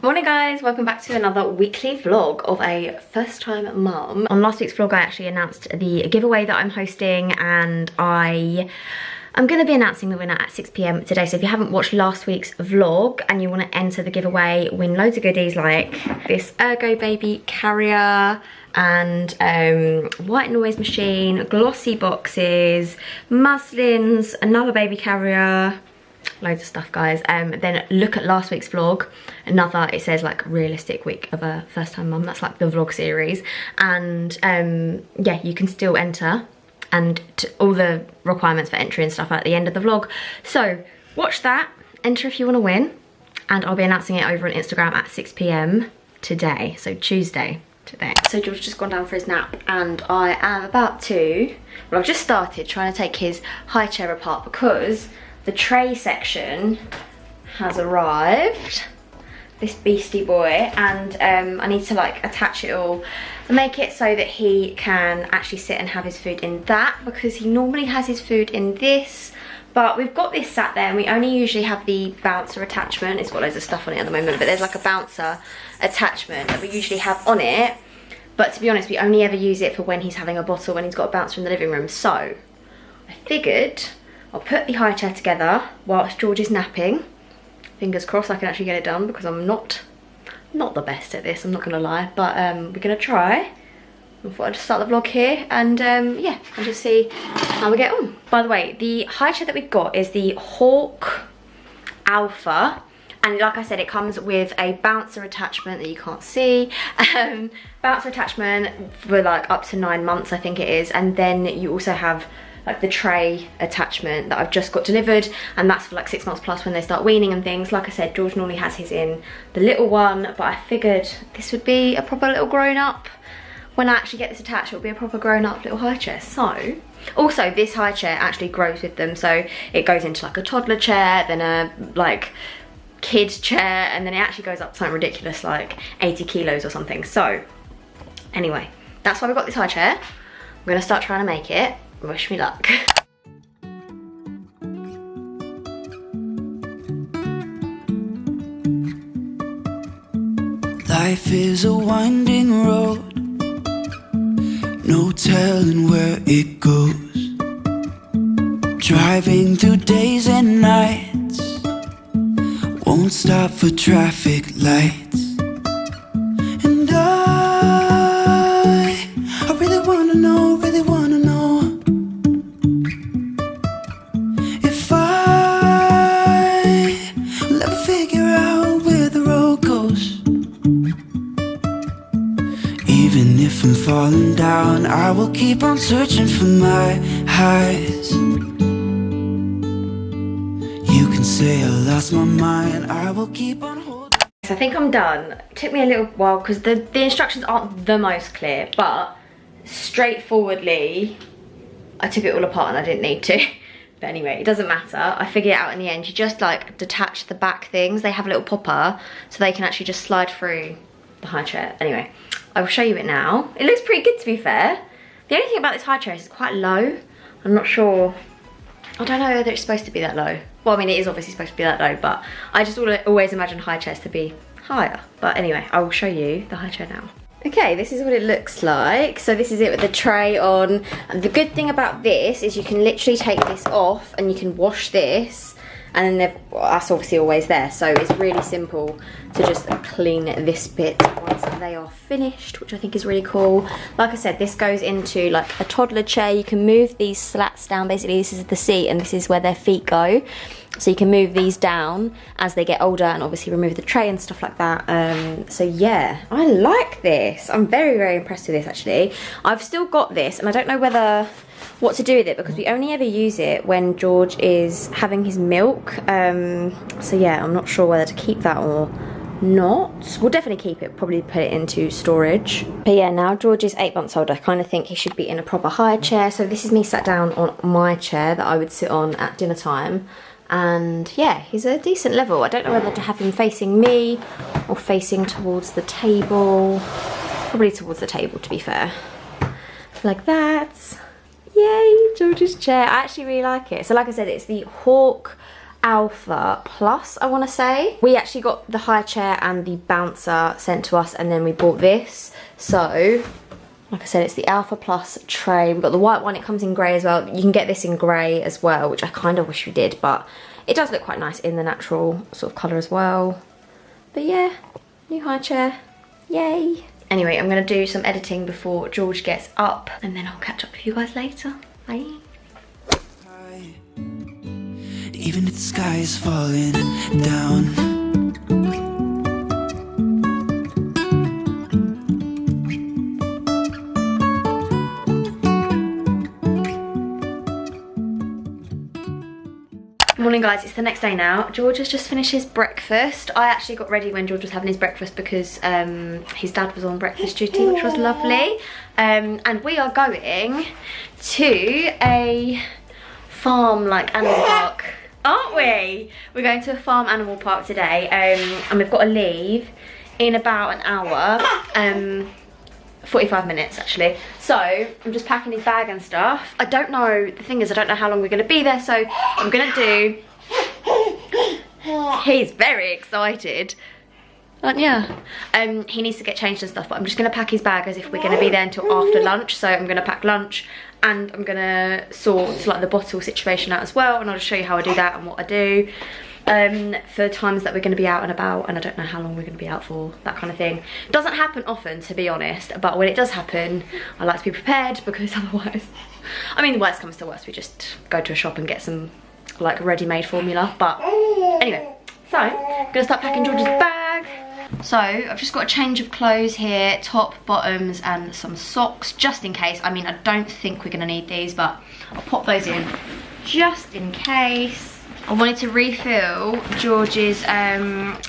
Morning guys, welcome back to another weekly vlog of a first time mum. On last week's vlog I actually announced the giveaway that I'm hosting, and I'm going to be announcing the winner at 6 PM today. So if you haven't watched last week's vlog and you want to enter the giveaway, win loads of goodies like this Ergo baby carrier and white noise machine, glossy boxes, muslins, another baby carrier, loads of stuff guys. Then look at last week's vlog, another, it says like realistic week of a first time mum, that's like the vlog series, and yeah, you can still enter, and all the requirements for entry and stuff are at the end of the vlog. So watch that, enter if you want to win, and I'll be announcing it over on Instagram at 6 PM today, so Tuesday today. So George's just gone down for his nap and I am about to, well, I've just started trying to take his high chair apart because the tray section has arrived, this beastie boy, and I need to like attach it all and make it so that he can actually sit and have his food in that, because he normally has his food in this, but we've got this sat there and we only usually have the bouncer attachment. It's got loads of stuff on it at the moment, but there's like a bouncer attachment that we usually have on it, but to be honest we only ever use it for when he's having a bottle, when he's got a bouncer in the living room. So I figured I'll put the high chair together whilst George is napping. Fingers crossed I can actually get it done, because I'm not the best at this, I'm not gonna lie, but we're gonna try. I thought I'd just start the vlog here and yeah, and just see how we get on. By the way, the high chair that we've got is the Hawk Alpha, and like I said, it comes with a bouncer attachment that you can't see. Bouncer attachment for like up to 9 months I think it is, and then you also have like the tray attachment that I've just got delivered, and that's for like 6 months plus when they start weaning and things. Like I said, George normally has his in the little one, but I figured this would be a proper little grown-up. When I actually get this attached, it'll be a proper grown-up little high chair. So, also this high chair actually grows with them, so it goes into like a toddler chair, then a like kid chair, and then it actually goes up to something ridiculous like 80 kilos or something. So, anyway, that's why we got this high chair. I'm gonna start trying to make it. Wish me luck. Life is a winding road, no telling where it goes. Driving through days and nights, won't stop for traffic lights. And I really wanna know, if I'll ever figure out where the road goes. Even if I'm falling down, I will keep on searching for my highs. You can say I lost my mind, I will keep on holding. So I think I'm done. It took me a little while because the instructions aren't the most clear, but straightforwardly I took it all apart and I didn't need to. But anyway, it doesn't matter. I figured it out in the end. You just like detach the back things. They have a little popper so they can actually just slide through the high chair. Anyway, I will show you it now. It looks pretty good, to be fair. The only thing about this high chair is it's quite low. I'm not sure. I don't know whether it's supposed to be that low. Well, I mean, it is obviously supposed to be that low, but I just always imagine high chairs to be higher. But anyway, I will show you the high chair now. Okay, this is what it looks like. So this is it with the tray on. And the good thing about this is you can literally take this off and you can wash this, and then that's obviously always there. So it's really simple to just clean this bit once they are finished, which I think is really cool. Like I said, this goes into like a toddler chair. You can move these slats down. Basically, this is the seat and this is where their feet go. So you can move these down as they get older and obviously remove the tray and stuff like that. So yeah, I like this. I'm very, very impressed with this actually. I've still got this and I don't know what to do with it because we only ever use it when George is having his milk. So yeah, I'm not sure whether to keep that or not. We'll definitely keep it, probably put it into storage. But yeah, now George is 8 months old, I kind of think he should be in a proper high chair. So this is me sat down on my chair that I would sit on at dinner time. And yeah, he's a decent level. I don't know whether to have him facing me or facing towards the table. Probably towards the table, to be fair. Like that. Yay, George's chair. I actually really like it. So like I said, it's the Hawk Alpha Plus, I want to say. We actually got the high chair and the bouncer sent to us, and then we bought this. So, like I said, it's the Alpha Plus tray. We've got the white one, it comes in grey as well. You can get this in grey as well, which I kind of wish we did, but it does look quite nice in the natural sort of colour as well. But yeah, new high chair, yay. Anyway, I'm going to do some editing before George gets up, and then I'll catch up with you guys later. Bye. Even if the sky is falling down. Morning guys, it's the next day now. George has just finished his breakfast. I actually got ready when George was having his breakfast because his dad was on breakfast duty, which was lovely. And we are going to a farm, like, animal park, aren't we? We're going to a farm animal park today, and we've got to leave in about an hour. 45 minutes actually. So I'm just packing his bag and stuff. I don't know, the thing is I don't know how long we're going to be there, so I'm going to do... He's very excited. Aren't you? He needs to get changed and stuff, but I'm just going to pack his bag as if we're going to be there until after lunch. So I'm going to pack lunch, and I'm going to sort like the bottle situation out as well, and I'll just show you how I do that and what I do. For times that we're going to be out and about, and I don't know how long we're going to be out for, that kind of thing. It doesn't happen often, to be honest, but when it does happen, I like to be prepared, because otherwise, I mean, the worst comes to worst, we just go to a shop and get some like ready-made formula. But anyway, so I'm gonna start packing George's bag. So I've just got a change of clothes here, top, bottoms, and some socks, just in case. I mean, I don't think we're gonna need these, but I'll pop those in just in case. I wanted to refill George's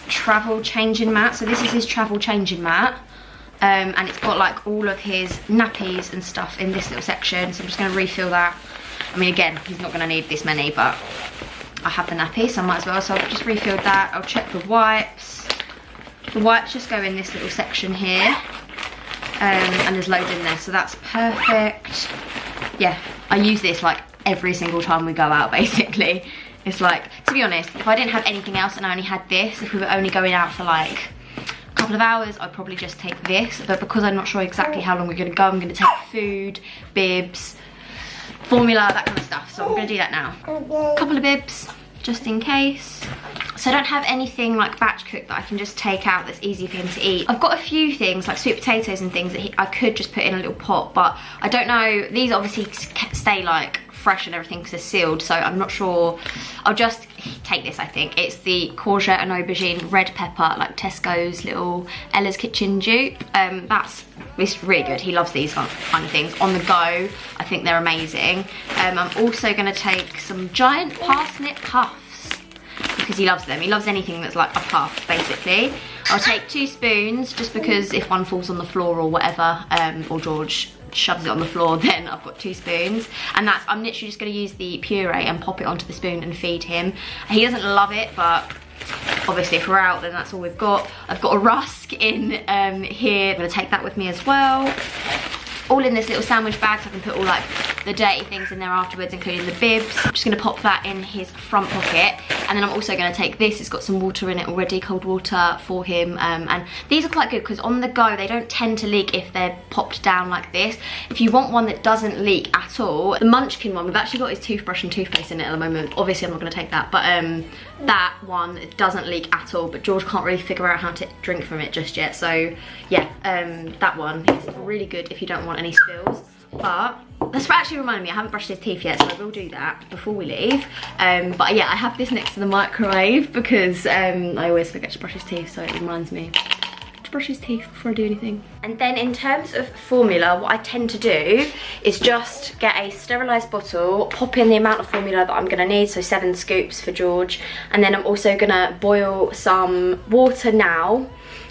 travel changing mat. So this is his travel changing mat. And it's got like all of his nappies and stuff in this little section. So I'm just going to refill that. I mean, again, he's not going to need this many, but I have the nappy, so I might as well. So I've just refilled that. I'll check the wipes. The wipes just go in this little section here. And there's loads in there, so that's perfect. Yeah, I use this like every single time we go out, basically. It's like, to be honest, if I didn't have anything else and I only had this, if we were only going out for like a couple of hours, I'd probably just take this. But because I'm not sure exactly how long we're going to go, I'm going to take food, bibs, formula, that kind of stuff. So I'm going to do that now. A couple of bibs, just in case. So I don't have anything like batch cooked that I can just take out that's easy for him to eat. I've got a few things like sweet potatoes and things that I could just put in a little pot, but I don't know. These obviously stay like fresh and everything because they're sealed, so I'm not sure. I'll just take this, I think. It's the courgette and aubergine red pepper, like Tesco's little Ella's Kitchen dupe. It's really good. He loves these kind of things. On the go, I think they're amazing. I'm also going to take some giant parsnip puffs because he loves them. He loves anything that's like a puff, basically. I'll take 2 spoons just because if one falls on the floor or whatever, or George shoves it on the floor, then I've got 2 spoons. And I'm literally just going to use the puree and pop it onto the spoon and feed him. He doesn't love it, but obviously if we're out, then that's all we've got. I've got a rusk in here. I'm going to take that with me as well. All in this little sandwich bag, so I can put all like the dirty things in there afterwards, including the bibs. I'm just going to pop that in his front pocket. And then I'm also going to take this. It's got some water in it already, cold water for him. And these are quite good because on the go, they don't tend to leak if they're popped down like this. If you want one that doesn't leak at all, the Munchkin one, we've actually got his toothbrush and toothpaste in it at the moment. Obviously, I'm not going to take that, but that one doesn't leak at all. But George can't really figure out how to drink from it just yet. So yeah, that one is really good if you don't want any spills. But that's actually reminded me, I haven't brushed his teeth yet, so I will do that before we leave. But yeah, I have this next to the microwave because I always forget to brush his teeth, so it reminds me to brush his teeth before I do anything. And then in terms of formula, what I tend to do is just get a sterilised bottle, pop in the amount of formula that I'm going to need, so 7 scoops for George, and then I'm also going to boil some water now,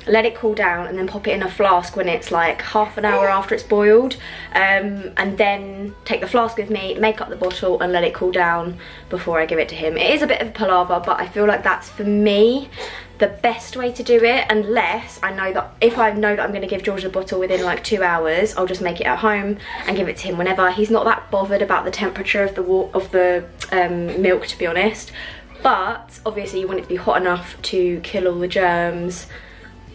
let it cool down, and then pop it in a flask when it's like half an hour after it's boiled, and then take the flask with me, make up the bottle and let it cool down before I give it to him. It is a bit of a palaver, but I feel like that's, for me, the best way to do it, unless I know that if I know that I'm going to give George the bottle within like 2 hours, I'll just make it at home and give it to him whenever. He's not that bothered about the temperature of the milk, to be honest. but obviously you want it to be hot enough to kill all the germs.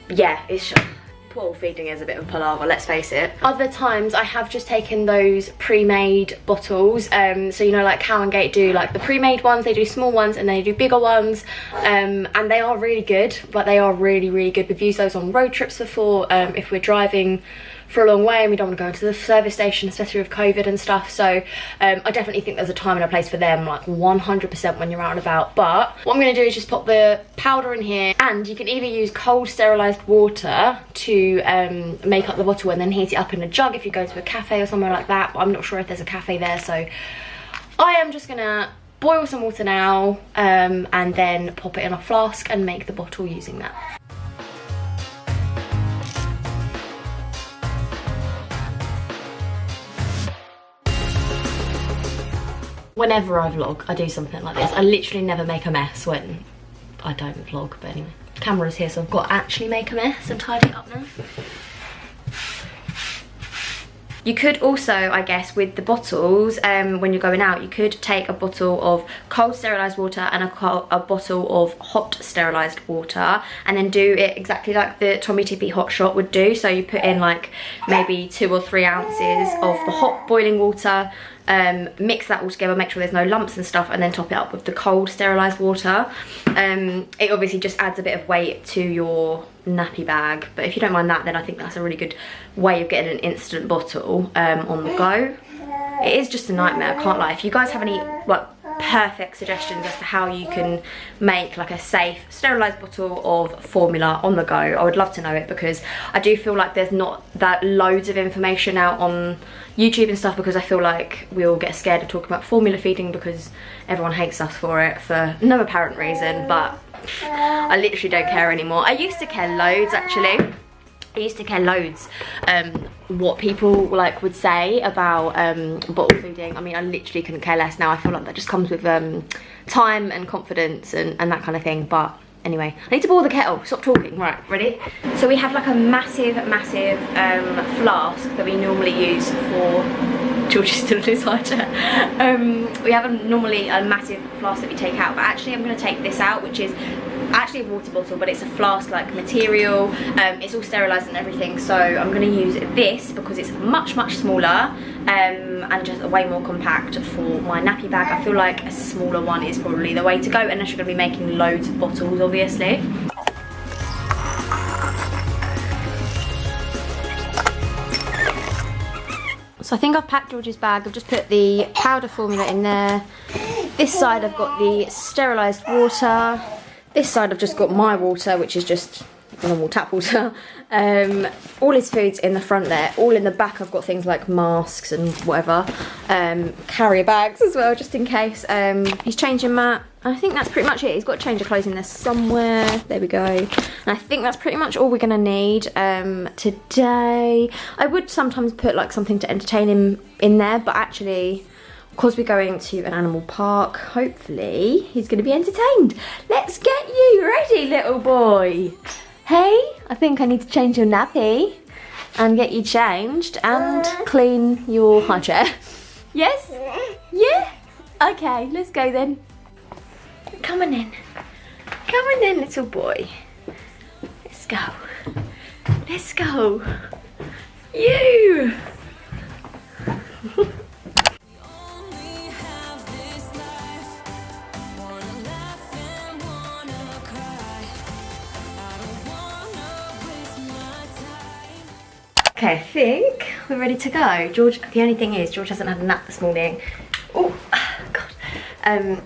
Yeah, it's just, bottle feeding is a bit of a palaver, let's face it. Other times I have just taken those pre-made bottles, so you know, like Cow and Gate do like the pre-made ones, they do small ones and they do bigger ones, and they are really good. Like, they are really good. We've used those on road trips before, if we're driving for a long way and we don't want to go into the service station, especially with COVID and stuff. So I definitely think there's a time and a place for them, like 100% when you're out and about. But what I'm going to do is just pop the powder in here, and you can either use cold sterilised water to make up the bottle and then heat it up in a jug if you go to a cafe or somewhere like that, but I'm not sure if there's a cafe there, so I am just going to boil some water now, and then pop it in a flask and make the bottle using that. Whenever I vlog, I do something like this. I literally never make a mess when I don't vlog, but anyway. Camera's here, so I've got to actually make a mess and tidy it up now. You could also, I guess, with the bottles, when you're going out, you could take a bottle of cold sterilised water and a bottle of hot sterilised water, and then do it exactly like the Tommy Tippy hot shot would do. So you put in like maybe 2 or 3 ounces of the hot boiling water, mix that all together, make sure there's no lumps and stuff, and then top it up with the cold sterilised water. It obviously just adds a bit of weight to your nappy bag, but if you don't mind that, then I think that's a really good way of getting an instant bottle on the go. It is just a nightmare, I can't lie. If you guys have any like perfect suggestions as to how you can make like a safe sterilised bottle of formula on the go, I would love to know it, because I do feel like there's not that loads of information out on YouTube and stuff, because I feel like we all get scared of talking about formula feeding because everyone hates us for it for no apparent reason, but I literally don't care anymore. I used to care loads, actually. I used to care loads what people like would say about bottle feeding. I mean, I literally couldn't care less now. I feel like that just comes with time and confidence and that kind of thing. But anyway, I need to boil the kettle. Stop talking. Right, ready? So we have like a massive flask that we normally use for... George is still in his high chair. We have normally a massive flask that we take out, but actually I'm going to take this out, which is actually a water bottle, but it's a flask like material. It's all sterilised and everything, so I'm going to use this because it's much smaller and just way more compact for my nappy bag. I feel like a smaller one is probably the way to go, unless you're going to be making loads of bottles, obviously. So I think I've packed George's bag. I've just put the powder formula in there. This side I've got the sterilised water. This side I've just got my water, which is just normal tap water. All his food's in the front there. All in the back I've got things like masks and whatever. Carrier bags as well, just in case. He's changing mat. I think that's pretty much it. He's got a change of clothes in there somewhere. There we go. And I think that's pretty much all we're going to need today. I would sometimes put like something to entertain him in there, but actually, because we're going to an animal park, hopefully he's going to be entertained. Let's get you ready, little boy. Hey, I think I need to change your nappy and get you changed and clean your high chair. Yes? Yeah? Okay, let's go then. Come on in. Come on in, little boy. Let's go. Let's go. You! Okay, I think we're ready to go. George, the only thing is, George hasn't had a nap this morning. Oh, God.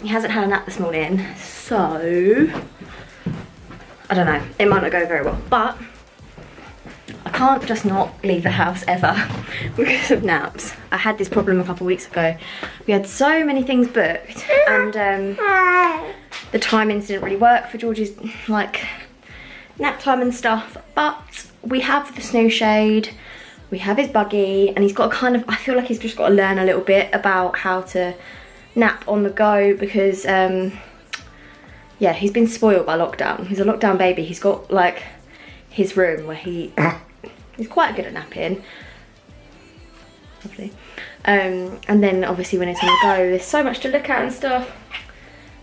He hasn't had a nap this morning, so I don't know. It might not go very well, but I can't just not leave the house ever because of naps. I had this problem a couple of weeks ago. We had so many things booked, and the timings didn't really work for George's like nap time and stuff, but we have the snooze shade, we have his buggy, and he's got a kind of, I feel like he's just got to learn a little bit about how to nap on the go, because yeah, he's been spoiled by lockdown. He's a lockdown baby. He's got like his room where he's quite good at napping. Lovely. And then obviously when it's on the go, there's so much to look at and stuff.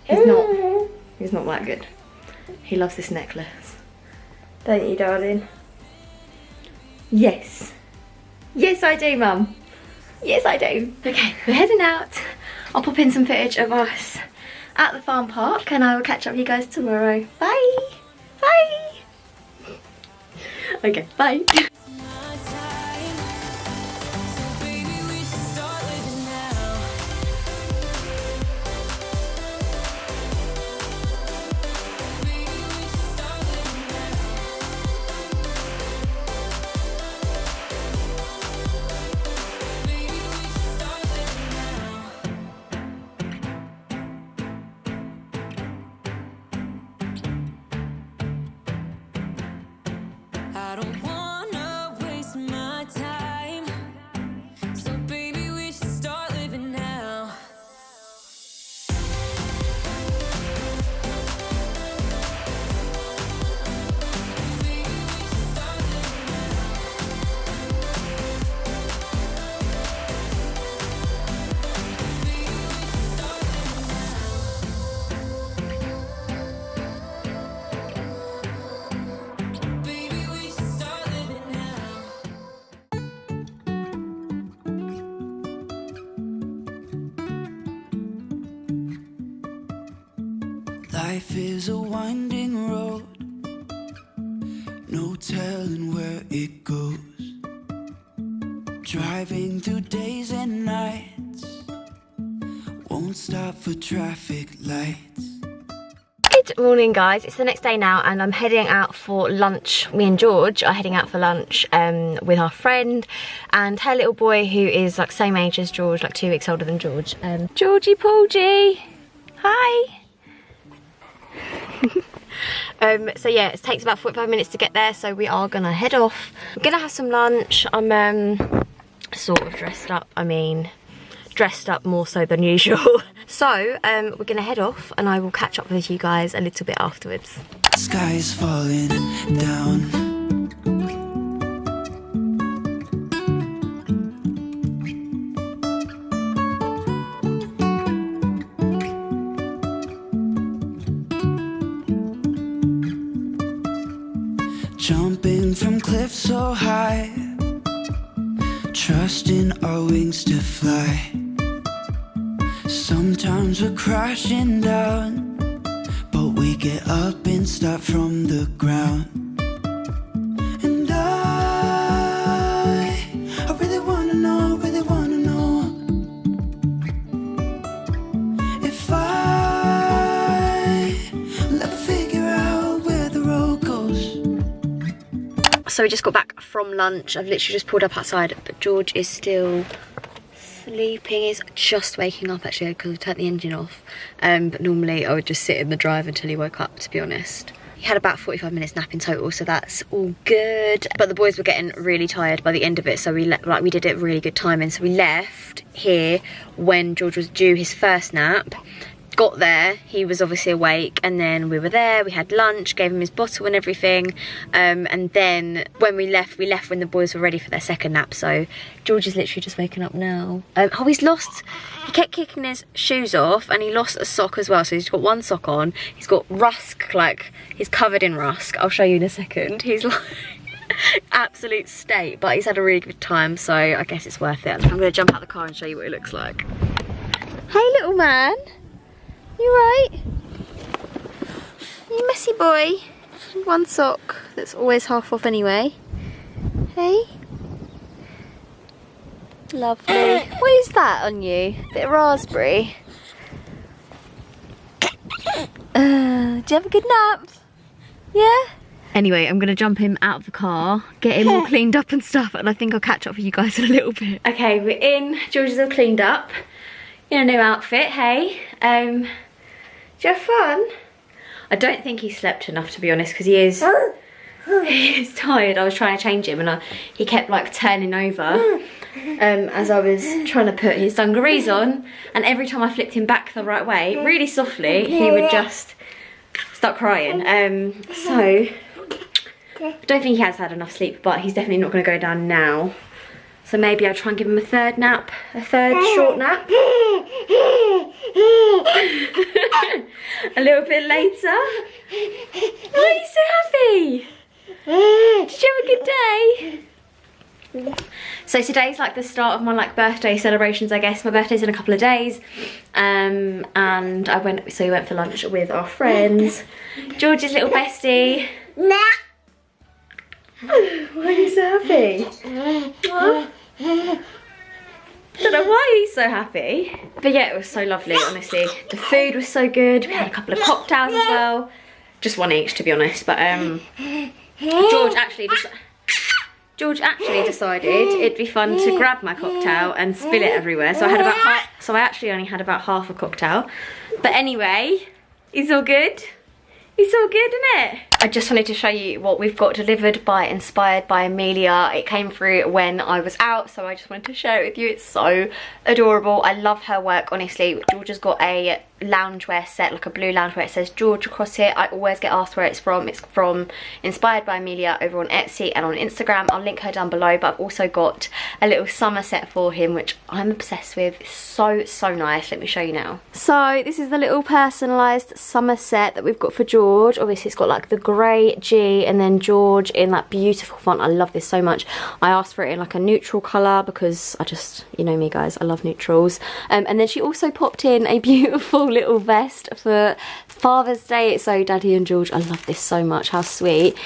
He's not He's not that good. He loves this necklace. Don't you, darling? Yes. Yes, I do, Mum. Yes, I do. Okay, we're heading out. I'll pop in some footage of us at the farm park and I will catch up with you guys tomorrow. Bye. Bye. Okay, bye. I don't wanna waste my time, so baby we should start living now. Life is a winding road, no telling where it goes. Driving through days and nights, won't stop for traffic lights. Good morning, guys. It's the next day now and I'm heading out for lunch. Me and George are heading out for lunch with our friend and her little boy, who is like same age as George, like 2 weeks older than George. Georgie Porgy, hi. So yeah, it takes about 45 minutes to get there, so we are gonna head off. We're gonna have some lunch. I'm sort of dressed up. I mean, dressed up more so than usual. So we're gonna head off and I will catch up with you guys a little bit afterwards. Sky is falling down. Jumping from cliffs so high, trusting our wings to fly. Sometimes we're crashing down, but we get up and start from the ground. And I really wanna know, if I'll ever figure out where the road goes. So we just got back from lunch. I've literally just pulled up outside, but George is still sleeping. He's just waking up actually because we turned the engine off. But normally I would just sit in the drive until he woke up, to be honest. He had about 45 minutes nap in total, so that's all good. But the boys were getting really tired by the end of it, so we did it really good timing. So we left here when George was due his first nap. Got there, he was obviously awake, and then we were there, we had lunch, gave him his bottle and everything, and then when we left when the boys were ready for their second nap. So George is literally just waking up now. Oh, he kept kicking his shoes off and he lost a sock as well, so he's got one sock on. He's got rusk, like he's covered in rusk. I'll show you in a second. He's like absolute state, but he's had a really good time, so I guess it's worth it. I'm gonna jump out the car and show you what it looks like. Hey little man. You right? You messy boy. One sock that's always half off anyway. Hey? Lovely. What is that on you? Bit of raspberry. Did you have a good nap? Yeah? Anyway, I'm gonna jump him out of the car, get him all cleaned up and stuff, and I think I'll catch up with you guys in a little bit. Okay, we're in. George is all cleaned up in a new outfit, hey. Did you have fun? I don't think he slept enough, to be honest, because he is tired. I was trying to change him and he kept like turning over as I was trying to put his dungarees on, and every time I flipped him back the right way, really softly, he would just start crying. So I don't think he has had enough sleep, but he's definitely not going to go down now. So maybe I'll try and give him a third nap, a third short nap. A little bit later. Why are you so happy? Did you have a good day? So today's like the start of my like birthday celebrations, I guess. My birthday's in a couple of days. And we went for lunch with our friends. George's little bestie. Why are you so happy? What? Don't know why he's so happy. But yeah, it was so lovely, honestly. The food was so good. We had a couple of cocktails as well. Just one each, to be honest. But George actually decided it'd be fun to grab my cocktail and spill it everywhere. So I actually only had about half a cocktail. But anyway, it's all good. It's all good, isn't it? I just wanted to show you what we've got delivered by Inspired by Amelia. It came through when I was out, so I just wanted to share it with you. It's so adorable. I love her work, honestly. George has got a loungewear set, like a blue loungewear. It says George across here. I always get asked where it's from. It's from Inspired by Amelia over on Etsy and on Instagram. I'll link her down below, but I've also got a little summer set for him, which I'm obsessed with. It's so, so nice. Let me show you now. So this is the little personalised summer set that we've got for George. Obviously it's got like the grey G and then George in that beautiful font. I love this so much. I asked for it in like a neutral colour because I just, you know me guys, I love neutrals. And then she also popped in a beautiful little vest for Father's Day. So Daddy and George, I love this so much. How sweet.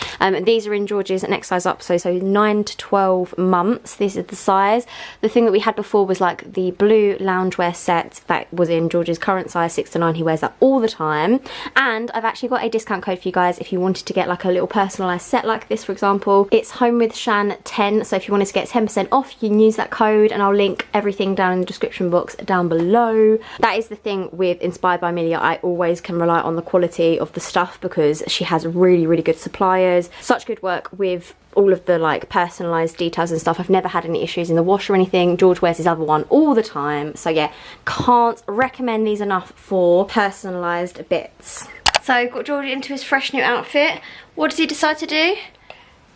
These are in George's next size up, so 9 to 12 months. This is the size. The thing that we had before was like the blue loungewear set that was in George's current size, 6 to 9. He wears that all the time. And I've actually got a discount code for you guys if you wanted to get like a little personalised set like this, for example. It's HomeWithShan 10, so if you wanted to get 10% off, you can use that code, and I'll link everything down in the description box down below. That is the thing with Inspired by Amelia. I always can rely on the quality of the stuff because she has really, really good suppliers. Such good work with all of the like personalised details and stuff. I've never had any issues in the wash or anything. George wears his other one all the time. So yeah, can't recommend these enough for personalised bits. So got George into his fresh new outfit. What does he decide to do?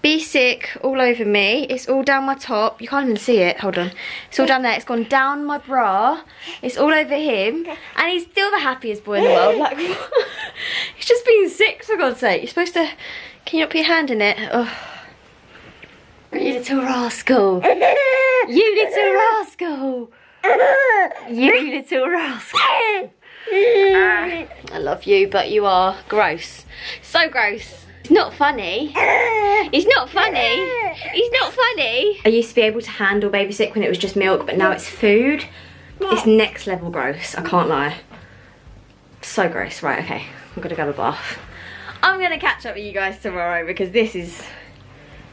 Be sick all over me. It's all down my top. You can't even see it. Hold on. It's all down there. It's gone down my bra. It's all over him. And he's still the happiest boy in the world. Like, he's just being sick, for God's sake. You're supposed to... Can you not put your hand in it? Oh. You little rascal. You little rascal. You little rascal. I love you, but you are gross. So gross. It's not funny. It's not funny. It's not funny. I used to be able to handle baby sick when it was just milk, but now it's food. It's next level gross. I can't lie. So gross. Right, okay. I'm gonna go to a bath. I'm gonna catch up with you guys tomorrow because this is,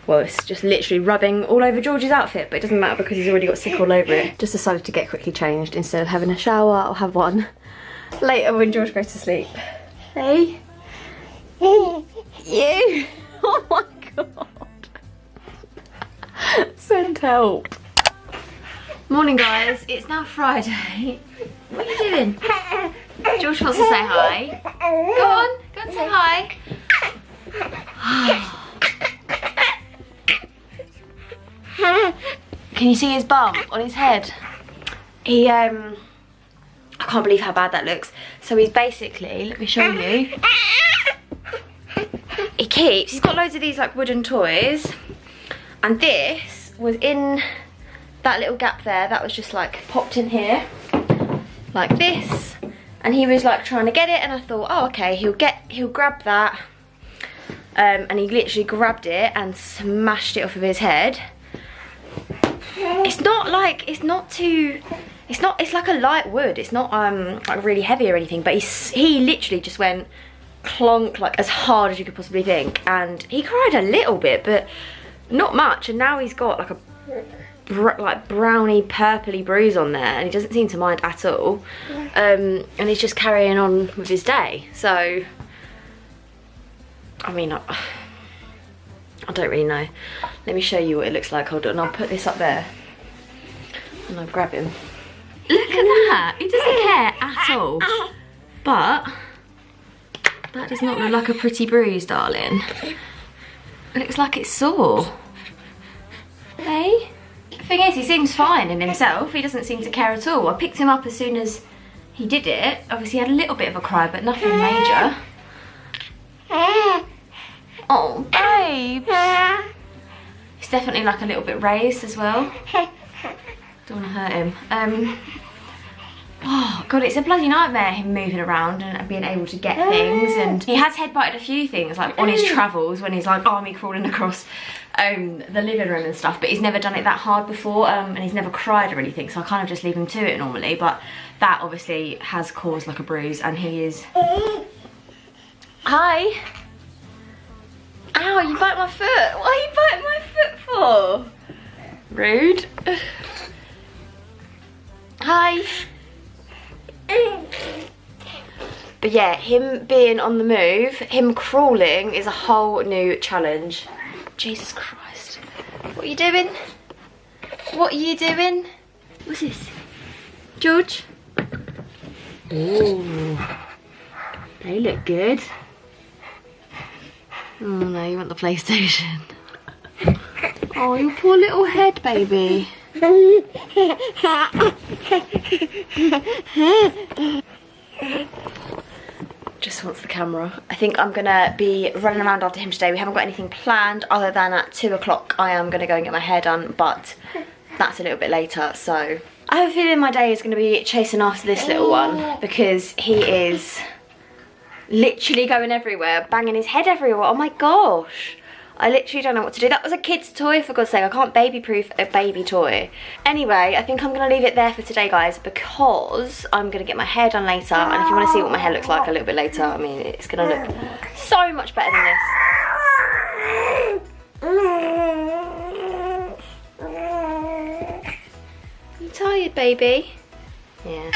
well, it's just literally rubbing all over George's outfit, but it doesn't matter because he's already got sick all over it. Just decided to get quickly changed instead of having a shower. I'll have one later when George goes to sleep. Hey. You. Oh my god. Send help. Morning guys, it's now Friday. What are you doing? George wants to say hi. Go on, go and say hi. Can you see his bump on his head? He I can't believe how bad that looks. So he's basically, let me show you. He's got loads of these like wooden toys, and this was in that little gap there. That was just like popped in here like this, and he was like trying to get it, and I thought, oh okay, he'll grab that, and he literally grabbed it and smashed it off of his head. It's not like, it's like a light wood. It's not like really heavy or anything, but he literally just went clonk like as hard as you could possibly think, and he cried a little bit but not much, and now he's got like a like browny purpley bruise on there, and he doesn't seem to mind at all, and he's just carrying on with his day. So I mean, I don't really know. Let me show you what it looks like. Hold on, I'll put this up there and I'll grab him. Look at that, he doesn't care at all. But that does not look like a pretty bruise, darling. It looks like it's sore. Hey? Thing is, he seems fine in himself. He doesn't seem to care at all. I picked him up as soon as he did it. Obviously, he had a little bit of a cry, but nothing major. Oh, babe. He's definitely like a little bit raised as well. Don't want to hurt him. Oh god, it's a bloody nightmare, him moving around and being able to get things. And he has headbutted a few things, like on his travels when he's like army crawling across the living room and stuff, but he's never done it that hard before, and he's never cried or anything, so I kind of just leave him to it normally. But that obviously has caused like a bruise, and he is... Hi. Ow, you bite my foot. What are you biting my foot for? Rude. Hi. But yeah, him being on the move, him crawling is a whole new challenge. Jesus Christ. What are you doing? What are you doing? What's this? George? Ooh. They look good. Oh no, you want the PlayStation. Oh, your poor little head, baby. Just wants the camera. I think I'm gonna be running around after him today. We haven't got anything planned other than at 2 o'clock I am gonna go and get my hair done, but that's a little bit later. So I have a feeling my day is gonna be chasing after this little one, because he is literally going everywhere, banging his head everywhere. Oh my gosh. I literally don't know what to do. That was a kid's toy, for God's sake. I can't baby-proof a baby toy. Anyway, I think I'm going to leave it there for today, guys, because I'm going to get my hair done later. And if you want to see what my hair looks like a little bit later, I mean, it's going to look so much better than this. You tired, baby? Yeah.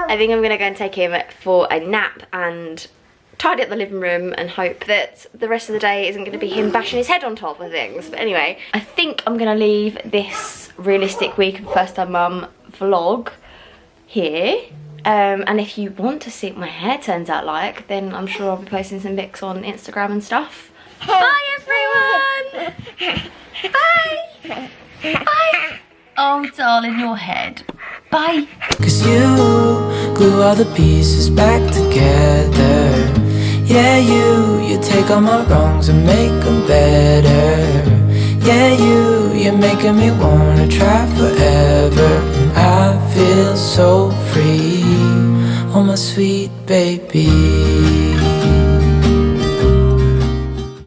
I think I'm going to go and take him for a nap and tidy up the living room and hope that the rest of the day isn't going to be him bashing his head on top of things. But anyway, I think I'm going to leave this realistic week of first time mum vlog here. And if you want to see what my hair turns out like, then I'm sure I'll be posting some pics on Instagram and stuff. Bye everyone! Bye! Bye! Oh darling, your head. Bye! 'Cause you glue all the pieces back together. Yeah, you take all my wrongs and make them better. Yeah, you're making me wanna try forever. And I feel so free, oh my sweet baby.